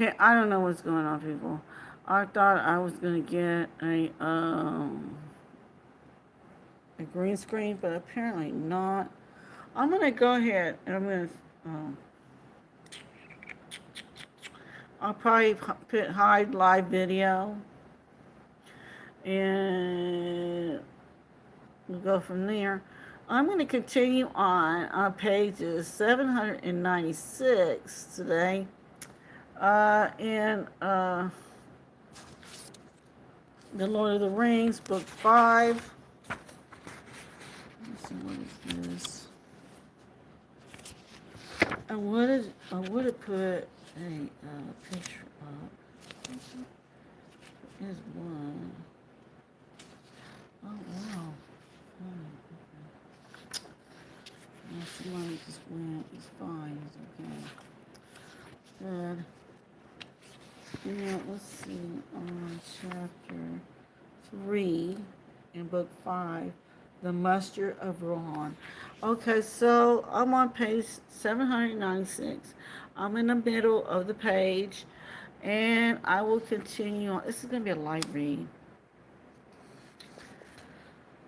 Okay, I don't know what's going on, people. I thought I was gonna get a green screen, but apparently not. I'm gonna go ahead and um, I'll probably put hide live video, and we'll go from there. I'm going to continue on pages 796 today. In The Lord of the Rings, Book 5. Let's see, what is this? I would have put a picture up. There's one. Oh, wow. Yeah, somebody just went. It's fine. It's okay. Good. Yeah, let's see. On chapter 3 in book 5, The Muster of Rohan. Okay, so I'm on page 796. I'm in the middle of the page, and I will continue on. This is going to be a light read.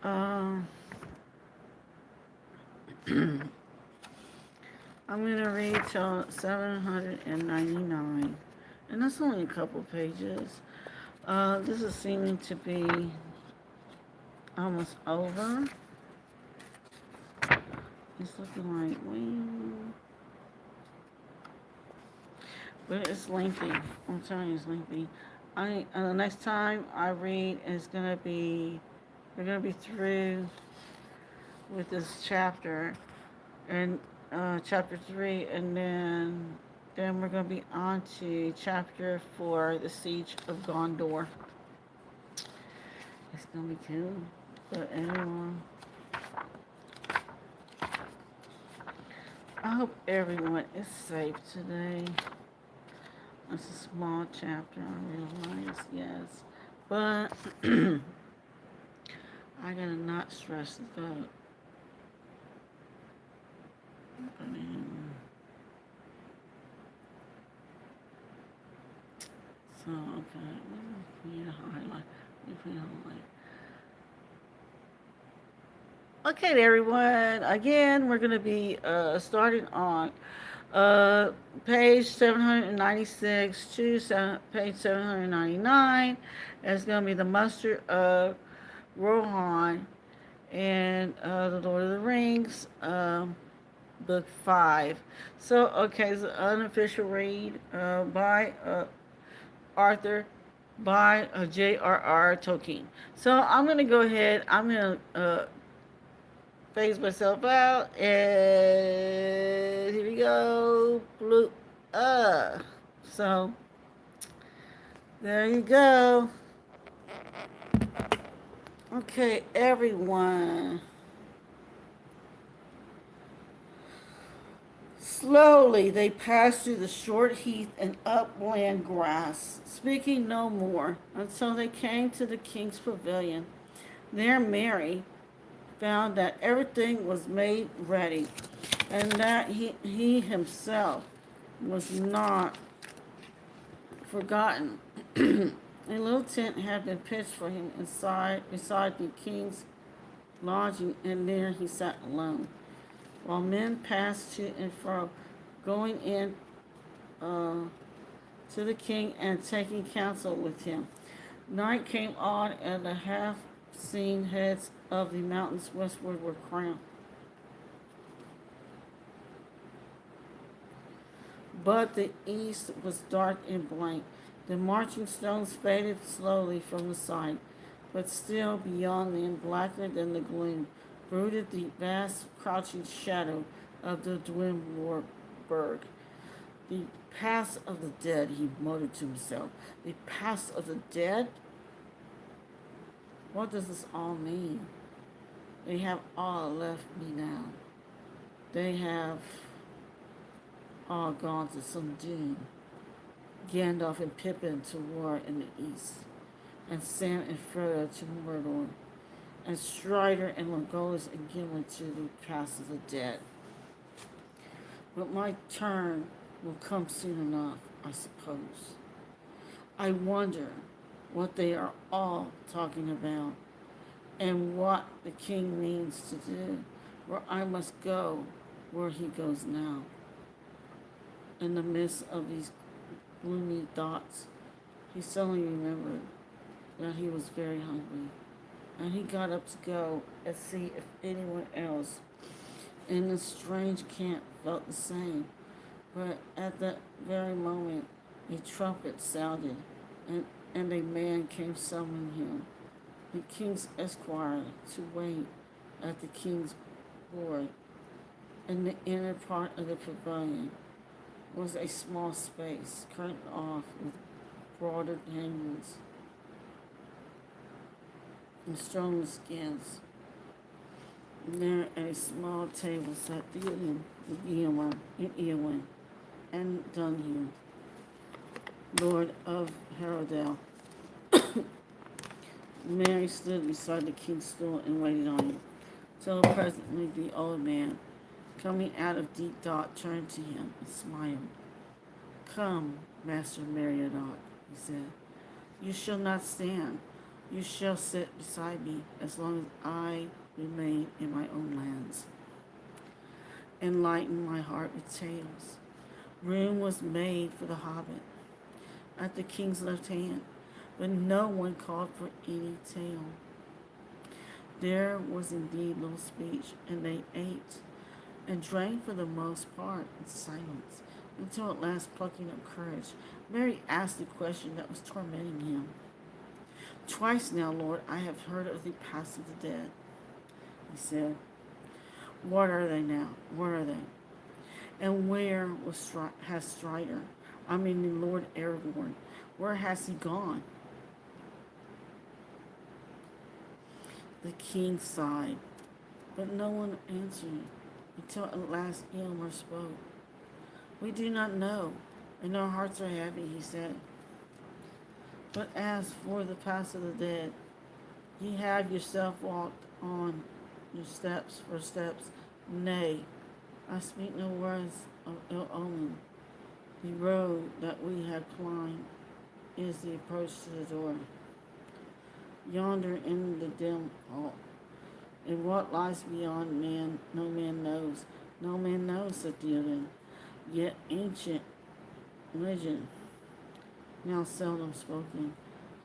Um, I'm going to read till 799. And that's only a couple pages. This is seeming to be almost over. It's looking like, but it's lengthy. I'm telling you, it's lengthy. The next time I read is gonna be, we're gonna be through with this chapter, and chapter 3, and then we're gonna be on to chapter 4, the Siege of Gondor. It's gonna be cool. But anyway, I hope everyone is safe today. It's a small chapter, I realize, yes. But I gotta not stress the vote. So, okay, we need a highlight. Okay, everyone. Again, we're going to be starting on page 796 to page 799. It's going to be the muster of Rohan and the Lord of the Rings, book 5. So, okay, it's an unofficial read by Arthur by JRR Tolkien. So I'm going to go ahead. I'm going to phase myself out, and here we go. Bloop. So there you go. Okay, everyone. Slowly they passed through the short heath and upland grass, speaking no more, until they came to the king's pavilion. There Mary found that everything was made ready, and that he himself was not forgotten. A little tent had been pitched for him beside the king's lodging, and there he sat alone, while men passed to and fro, going in to the king and taking counsel with him. Night came on, and the half-seen heads of the mountains westward were crowned. But the east was dark and blank. The marching stones faded slowly from the sight, but still beyond them, blacker than the gloom, brooded the vast crouching shadow of the Dwindled berg. The pass of the dead, he muttered to himself. The pass of the dead? What does this all mean? They have all left me now. They have all gone to some doom. Gandalf and Pippin to war in the east, and Sam and Frodo to Mordor, and Strider and Legolas and Gimli to the pass of the dead. But my turn will come soon enough. I suppose. I wonder what they are all talking about and what the king means to do, where I must go where he goes now. In the midst of these gloomy thoughts, he suddenly remembered that he was very hungry, and he got up to go and see if anyone else in the strange camp felt the same. But at that very moment, a trumpet sounded, and a man came summoning him, the king's esquire, to wait at the king's board. In the inner part of the pavilion was a small space curtained off with broader hangings and strong skins. And there at a small table sat Theoden, Eowyn, and Dunhue, Lord of Harrowdale. Mary stood beside the king's stool and waited on him, till presently the old man, coming out of deep thought, turned to him and smiled. "Come, Master Meriadoc," he said. "You shall not stand. You shall sit beside me as long as I remain in my own lands. Enlighten my heart with tales." Room was made for the hobbit at the king's left hand, but no one called for any tale. There was indeed little speech, and they ate and drank for the most part in silence, until at last, plucking up courage, Mary asked the question that was tormenting him. "Twice now, Lord, I have heard of the past of the dead," he said. "What are they now? What are they? And where has Strider, I mean the Lord Aragorn, where has he gone?" The king sighed, but no one answered, until at last Eomer spoke. "We do not know, and our hearts are heavy," he said. "But as for the past of the dead, ye have yourself walked on your steps for steps. Nay, I speak no words of ill omen. The road that we have climbed is the approach to the door. Yonder in the dim hall, and what lies beyond man, no man knows. No man knows," said Theoden. "Yet ancient legend, now seldom spoken,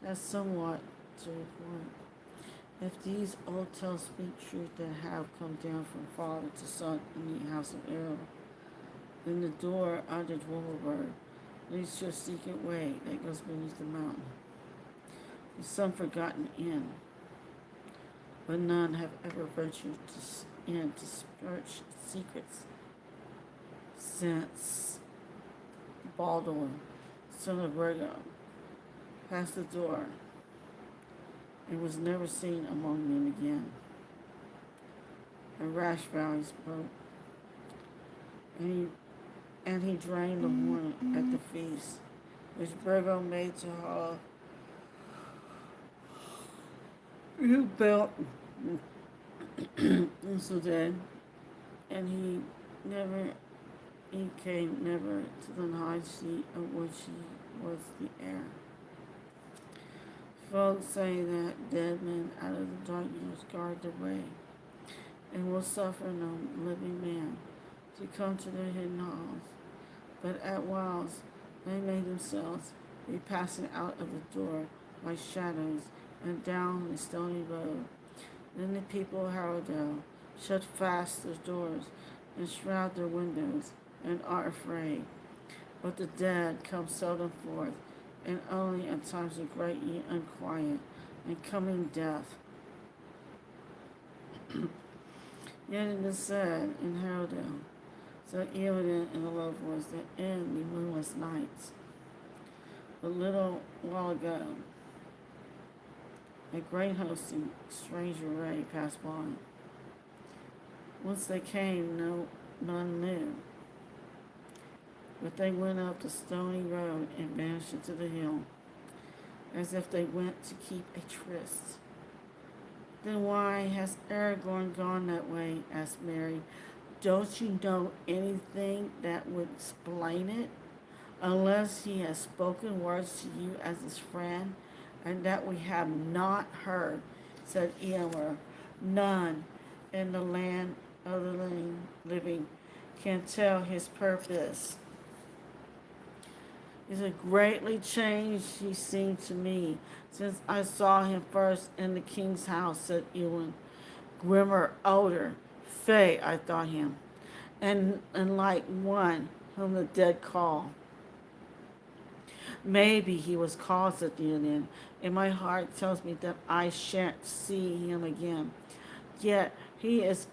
has somewhat to report. If these old tales speak truth that have come down from father to son in the house of Errol, then the door under Dwarvenberg leads to a secret way that goes beneath the mountain. Some forgotten inn, but none have ever ventured in to search its secrets since Baldur, son of Rhaegar, passed the door and was never seen among men again. And rash vow he spoke, and he drained the horn at the feast, which Bergo made to her who built so dead, and he came never to the high seat of which he was the heir. Folks say that dead men out of the darkness guard the way, and will suffer no living man to come to their hidden halls, but at whiles they may themselves be passing out of the door like shadows and down the stony road. Then the people of Harrowdale shut fast their doors and shroud their windows and are afraid. But the dead come seldom forth, and only at times of great unquiet and coming death. Yet it is said in Harrowdale, so evident in a low voice, that in the moonless nights, a little while ago, a great host of strange array passed by. Whence they came, none knew. But they went up the stony road and vanished into the hill, as if they went to keep a tryst. "Then why has Aragorn gone that way?" asked Mary. "Don't you know anything that would explain it?" unless he has spoken words to you as his friend, and that we have not heard, said Eomer. None in the land of the living can tell his purpose. He's a greatly changed he seemed to me since I saw him first in the king's house, said Ewan. Grimmer, older, fey, I thought him, and like one whom the dead call. Maybe he was called, said Ewan, and my heart tells me that I shan't see him again. Yet he is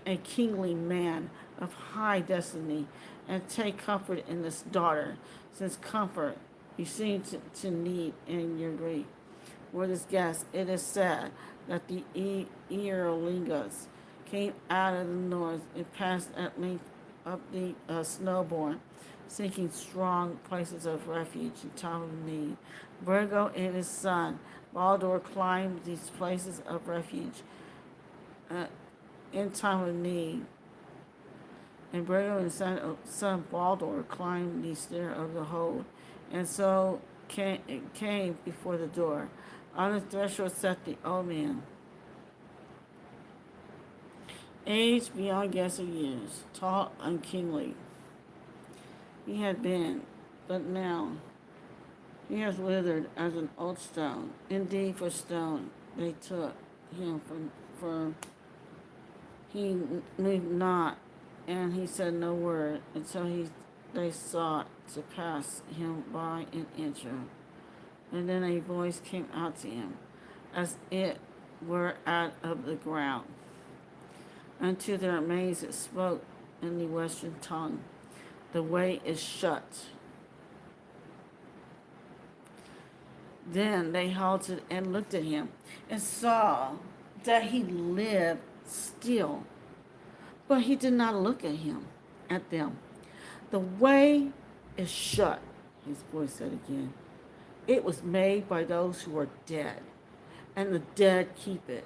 a kingly man of high destiny, and take comfort in this daughter, since comfort you seem to need in your grief. For this guest, it is said that the Earlingas came out of the north and passed at length up the snowbourn, seeking strong places of refuge in time of need. Virgo and his son, Baldur, climbed these places of refuge uh, in time of need. And Virgo and his son Baldur climbed the stair of the hold, and so came before the door. On the threshold sat the old man, aged beyond guess of years, tall and kingly. He had been, but now he has withered as an old stone. Indeed, for stone they took him for he moved not, and he said no word until they sought to pass him by and enter. And then a voice came out to him, as it were out of the ground. And to their amaze it spoke in the western tongue. The way is shut. Then they halted and looked at him, and saw that he lived still. But he did not look at them. The way is shut, his voice said again. It was made by those who are dead, and the dead keep it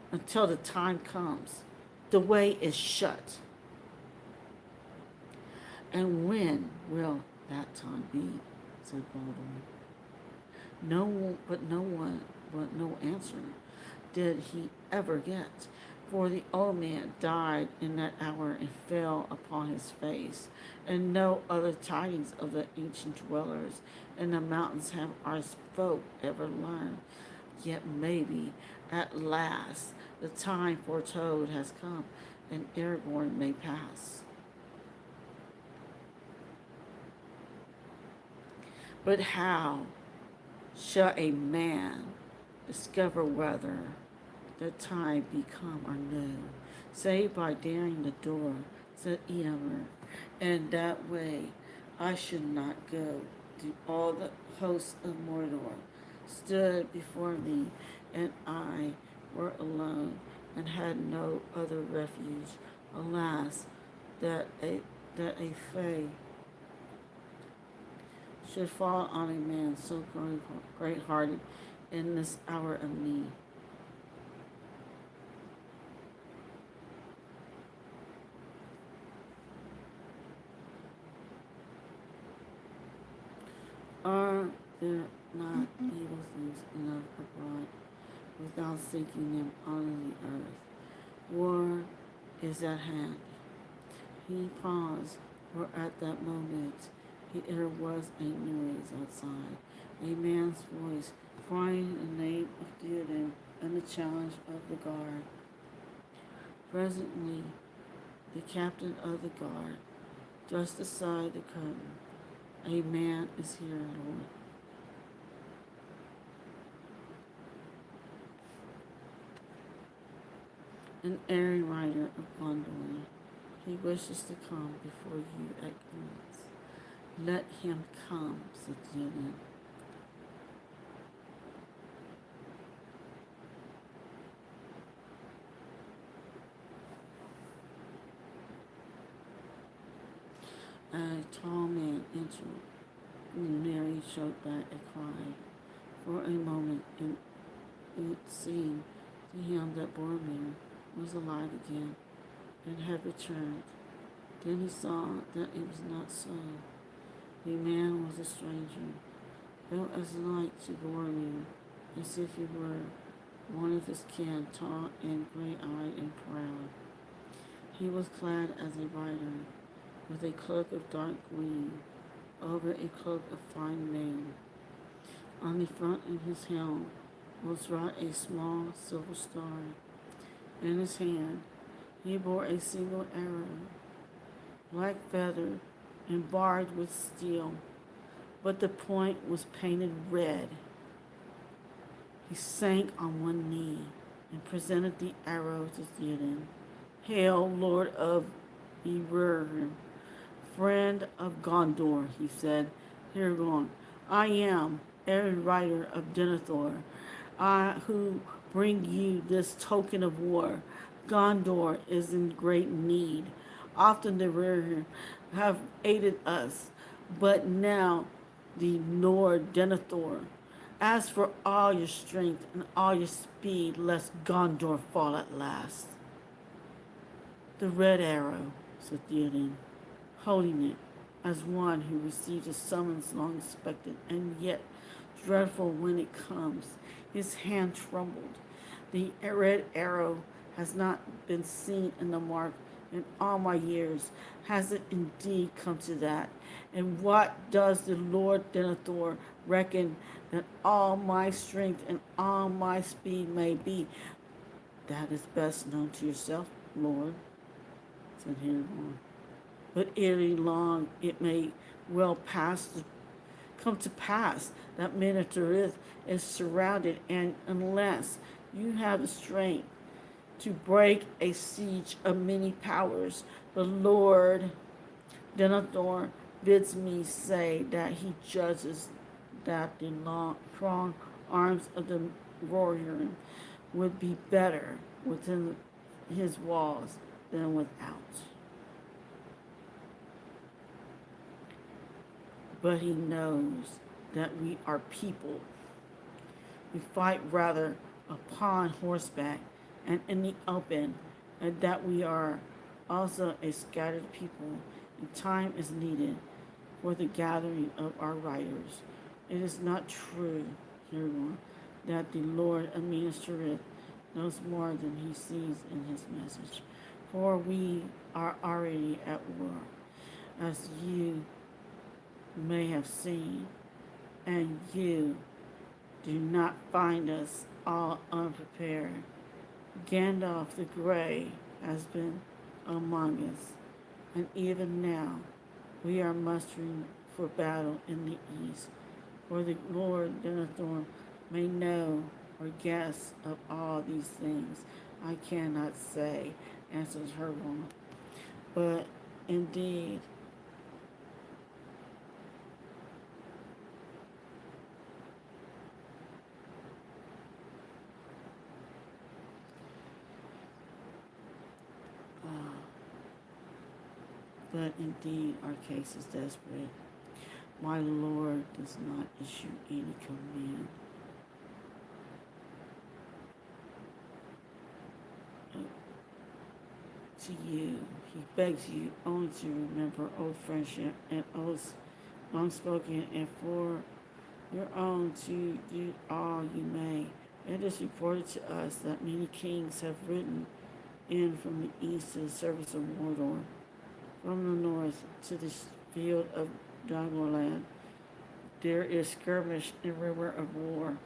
until the time comes. The way is shut. And when will that time be? Said Baldur. No answer did he ever get, for the old man died in that hour and fell upon his face, and no other tidings of the ancient dwellers in the mountains have our folk ever learned. Yet maybe at last the time foretold has come, and Aragorn may pass. But how shall a man discover whether the time be come or no, save by daring the door, said Eomer, and that way I should not go. All the hosts of Mordor stood before me, and I were alone, and had no other refuge. Alas, that a fay should fall on a man so great-hearted in this hour of need. Are there not evil things enough abroad without seeking them on the earth? War is at hand. He paused, for at that moment there was a noise outside, a man's voice crying the name of Theoden and the challenge of the guard. Presently, the captain of the guard thrust aside the curtain. A man is here, Lord. An erring rider of Gondor. He wishes to come before you at once. Let him come, said Theoden. A tall man entered, and Mary choked back a cry. For a moment it seemed to him that Boromir was alive again and had returned. Then he saw that it was not so. The man was a stranger, built as light before you, as if he were one of his kin, tall and gray-eyed and proud. He was clad as a rider, with a cloak of dark green over a cloak of fine mail. On the front of his helm was wrought a small silver star. In his hand he bore a single arrow, black feather and barbed with steel, but the point was painted red. He sank on one knee and presented the arrow to Theoden. Hail, Lord of Erurin, friend of Gondor, he said. Here on, I am a rider of Denethor, I who bring you this token of war. Gondor is in great need. Often the Erurin have aided us, but now the Lord Denethor. As for all your strength and all your speed, lest Gondor fall at last. The red arrow, said Theoden, holding it as one who receives a summons long expected and yet dreadful when it comes. His hand trembled. The red arrow has not been seen in the mark in all my years. Has it indeed come to that? And what does the Lord Denethor reckon that all my strength and all my speed may be? That is best known to yourself, Lord, said Aragorn. But ere long it may well come to pass that Minas Tirith is surrounded, and unless you have the strength to break a siege of many powers, the Lord Denethor bids me say that he judges that the strong arms of the warrior would be better within his walls than without. But he knows that we are people. We fight rather upon horseback and in the open, and that we are also a scattered people, and time is needed for the gathering of our riders. It is not true, Huron, that the Lord of Minas Tirith knows more than he sees in his message, for we are already at war, as you may have seen, and you do not find us all unprepared. Gandalf the Grey has been among us, and even now we are mustering for battle in the east, for the Lord Denethor may know or guess of all these things. I cannot say, answers Hergon, but indeed our case is desperate. My Lord does not issue any command to you. He begs you only to remember old friendship and oaths long spoken, and for your own to do all you may. It is reported to us that many kings have ridden in from the east to the service of Mordor, from the north to the field of Dagorland. There is skirmish and rumor of war.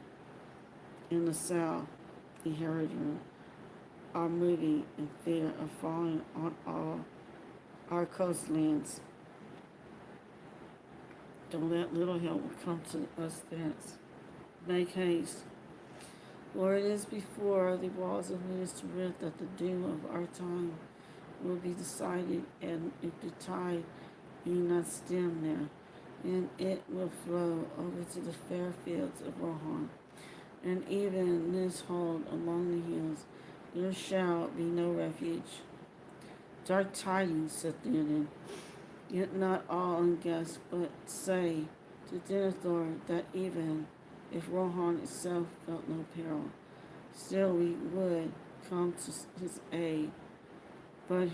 In the south, the Herodin are moving in fear of falling on all our coastlands. Don't let little help come to us thence. Make haste, for it is before the walls of Minas Tirith that the doom of our time will be decided, and if the tide be not stemmed there, and it will flow over to the fair fields of Rohan, and even in this hold among the hills there shall be no refuge. Dark tidings, said Theoden, yet not all unguessed, but say to Denethor that even if Rohan itself felt no peril, still we would come to his aid. But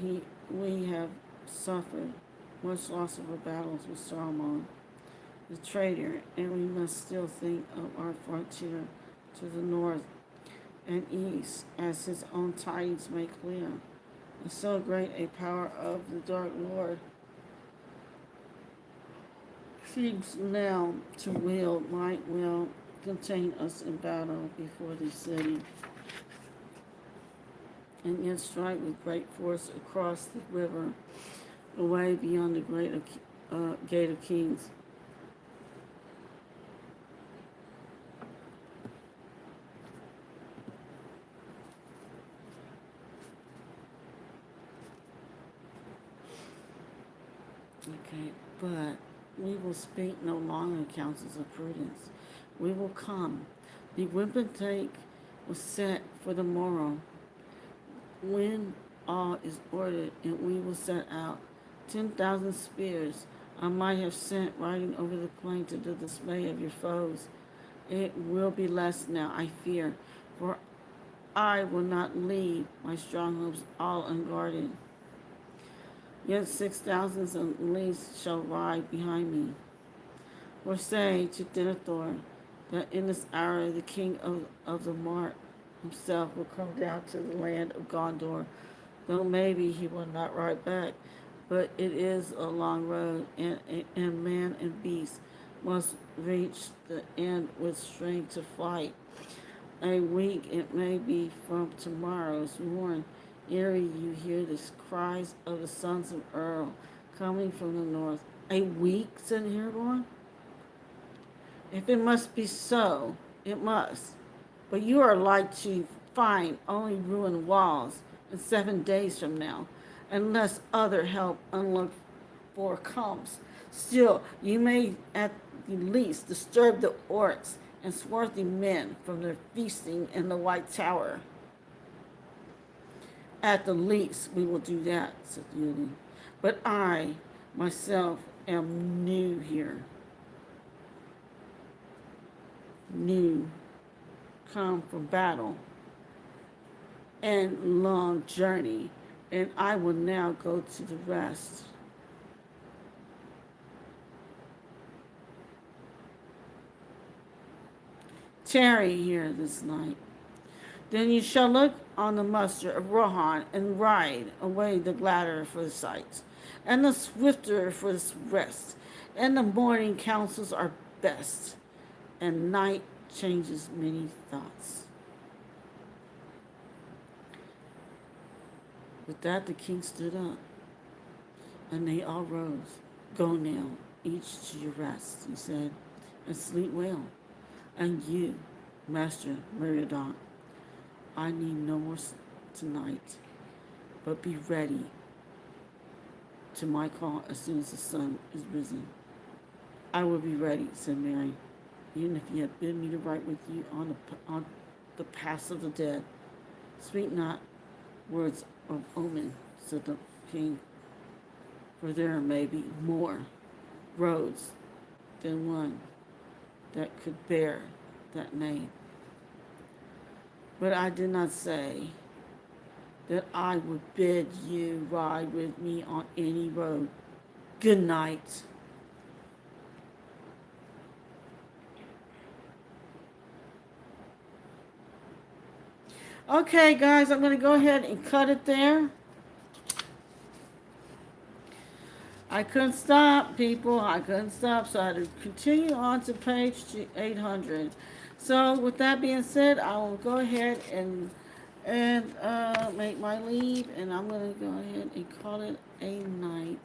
we have suffered much loss of our battles with Saruman, the trader, and we must still think of our frontier to the north and east, as his own tidings make clear. And so great a power of the Dark Lord seems now to wield might well contain us in battle before the city, and yet strike with great force across the river, away beyond the great gate of kings. Okay, but we will speak no longer counsels of prudence. We will come. The wipentake was set for the morrow, when all is ordered, and we will set out. 10,000 spears I might have sent riding over the plain to the dismay of your foes. It will be less now, I fear, for I will not leave my strongholds all unguarded. Yet 6,000 at least shall ride behind me. For say to Denethor that in this hour the king of the Mart himself will come down to the land of Gondor, though maybe he will not ride back, but it is a long road, and man and beast must reach the end with strength to fight. A week it may be from tomorrow's morn, ere you hear the cries of the sons of Earl coming from the north. A week, said Aragorn? If it must be so, it must. But you are like to find only ruined walls in 7 days from now, unless other help unlooked for comes. Still, you may at the least disturb the orcs and swarthy men from their feasting in the White Tower. At the least, we will do that, said Yuli. But I, myself, am new here. New, come from battle and long journey, and I will now go to the rest. Tarry here this night. Then you shall look on the muster of Rohan and ride away the gladder for the sight, and the swifter for the rest, and the morning counsels are best, and night changes many thoughts. With that the king stood up, and they all rose. Go now, each to your rest, he said, and sleep well. And you, Master Meriadoc, I need no more tonight, but be ready to my call as soon as the sun is risen. I will be ready, said Mary, even if you had bid me to ride with you on the paths of the dead. Speak not words of omen, said the king, for there may be more roads than one that could bear that name. But I did not say that I would bid you ride with me on any road. Good night. Okay, guys, I'm going to go ahead and cut it there. I couldn't stop, people. I couldn't stop, so I had to continue on to page 800. So, with that being said, I will go ahead and make my leave, and I'm going to go ahead and call it a night.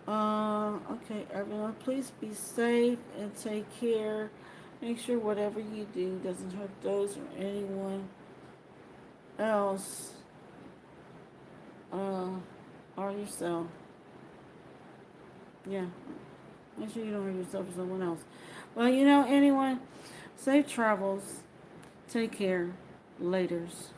Okay, everyone, please be safe and take care. Make sure whatever you do doesn't hurt those or anyone else, or yourself. Yeah, make sure you don't hurt yourself or someone else. Well, anyone, safe travels. Take care. Laters.